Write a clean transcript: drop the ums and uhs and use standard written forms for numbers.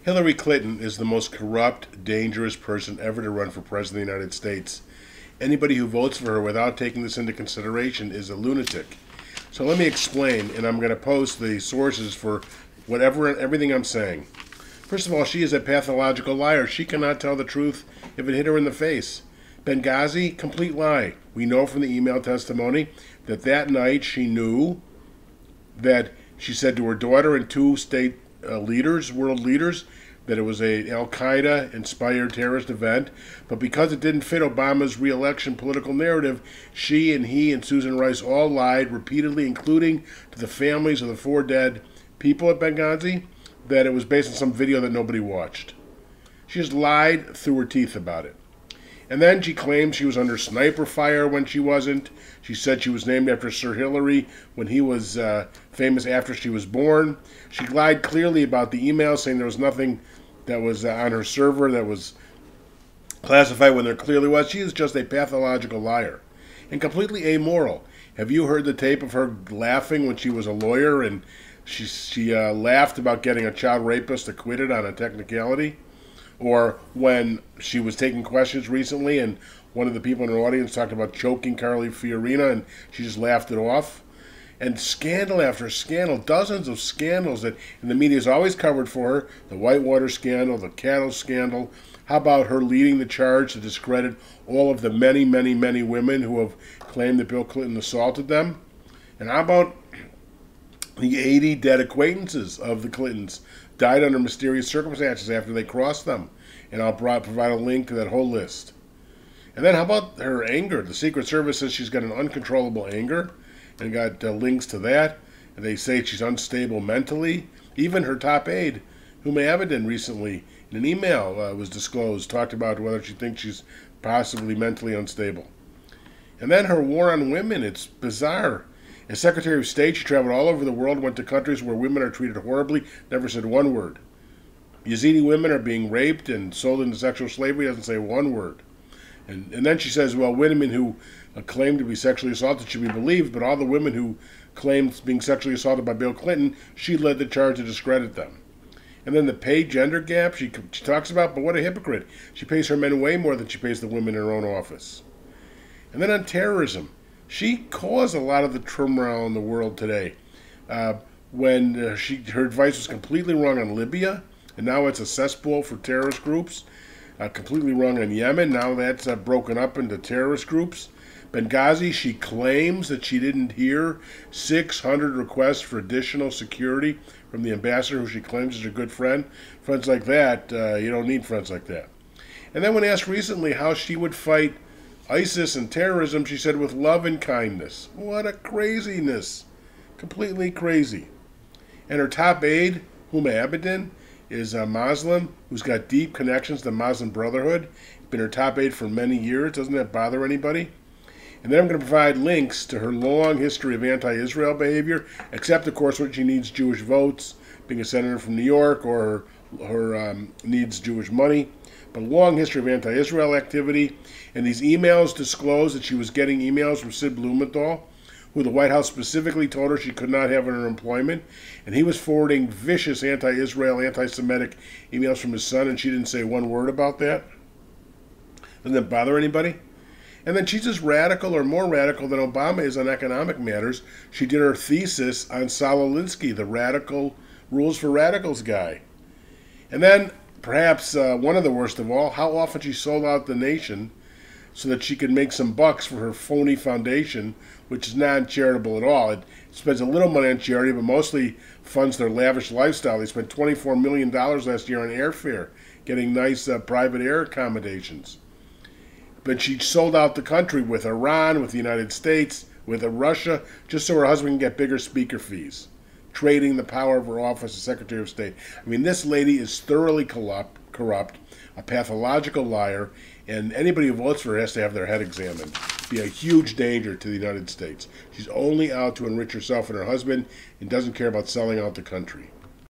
Hillary Clinton is the most corrupt, dangerous person ever to run for president of the United States. Anybody who votes for her without taking this into consideration is a lunatic. So let me explain, and I'm going to post the sources for everything I'm saying. First of all, she is a pathological liar. She cannot tell the truth if it hit her in the face. Benghazi, complete lie. We know from the email testimony that night she knew that she said to her daughter and two state leaders, world leaders, that it was a Al-Qaeda-inspired terrorist event. But because it didn't fit Obama's re-election political narrative, she and he and Susan Rice all lied repeatedly, including to the families of the 4 dead people at Benghazi, that it was based on some video that nobody watched. She just lied through her teeth about it. And then she claimed she was under sniper fire when she wasn't. She said she was named after Sir Hillary when he was famous after she was born. She lied clearly about the email, saying there was nothing that was on her server that was classified when there clearly was. She is just a pathological liar and completely amoral. Have you heard the tape of her laughing when she was a lawyer and she laughed about getting a child rapist acquitted on a technicality? Or when she was taking questions recently and one of the people in her audience talked about choking Carly Fiorina and she just laughed it off? And scandal after scandal, dozens of scandals that in the media is always covered for her. The Whitewater scandal, the cattle scandal. How about her leading the charge to discredit all of the many, many, many women who have claimed that Bill Clinton assaulted them? And how about the 80 dead acquaintances of the Clintons died under mysterious circumstances after they crossed them? And I'll provide a link to that whole list. And then how about her anger? The Secret Service says she's got an uncontrollable anger and got links to that. And they say she's unstable mentally. Even her top aide, Huma Abedin, recently, in an email was disclosed, talked about whether she thinks she's possibly mentally unstable. And then her war on women, it's bizarre. As Secretary of State, she traveled all over the world, went to countries where women are treated horribly, never said one word. Yazidi women are being raped and sold into sexual slavery, doesn't say one word. And then she says, well, women who claim to be sexually assaulted should be believed, but all the women who claimed being sexually assaulted by Bill Clinton, she led the charge to discredit them. And then the pay gender gap she talks about, but what a hypocrite. She pays her men way more than she pays the women in her own office. And then on terrorism, she caused a lot of the turmoil in the world today. When her advice was completely wrong on Libya, and now it's a cesspool for terrorist groups. Completely wrong on Yemen, now that's broken up into terrorist groups. Benghazi, she claims that she didn't hear 600 requests for additional security from the ambassador who she claims is her good friend. Friends like that, you don't need friends like that. And then when asked recently how she would fight ISIS and terrorism, she said with love and kindness. What a craziness. Completely crazy. And her top aide, Huma Abedin, is a Muslim who's got deep connections to the Muslim Brotherhood. Been her top aide for many years. Doesn't that bother anybody? And then I'm going to provide links to her long history of anti-Israel behavior, except, of course, when she needs Jewish votes, being a senator from New York, or her needs Jewish money. But a long history of anti-Israel activity. And these emails disclose that she was getting emails from Sid Blumenthal, who the White House specifically told her she could not have in her employment. And he was forwarding vicious anti-Israel, anti-Semitic emails from his son, and she didn't say one word about that. Doesn't that bother anybody? And then she's as radical or more radical than Obama is on economic matters. She did her thesis on Saul Alinsky, the radical rules for radicals guy. And then, perhaps one of the worst of all, how often she sold out the nation so that she could make some bucks for her phony foundation, which is non-charitable at all. It spends a little money on charity, but mostly funds their lavish lifestyle. They spent $24 million last year on airfare, getting nice private air accommodations. But she sold out the country with Iran, with the United States, with Russia, just so her husband can get bigger speaker fees, trading the power of her office as Secretary of State. I mean, this lady is thoroughly corrupt, a pathological liar, and anybody who votes for her has to have their head examined. Be a huge danger to the United States. She's only out to enrich herself and her husband and doesn't care about selling out the country.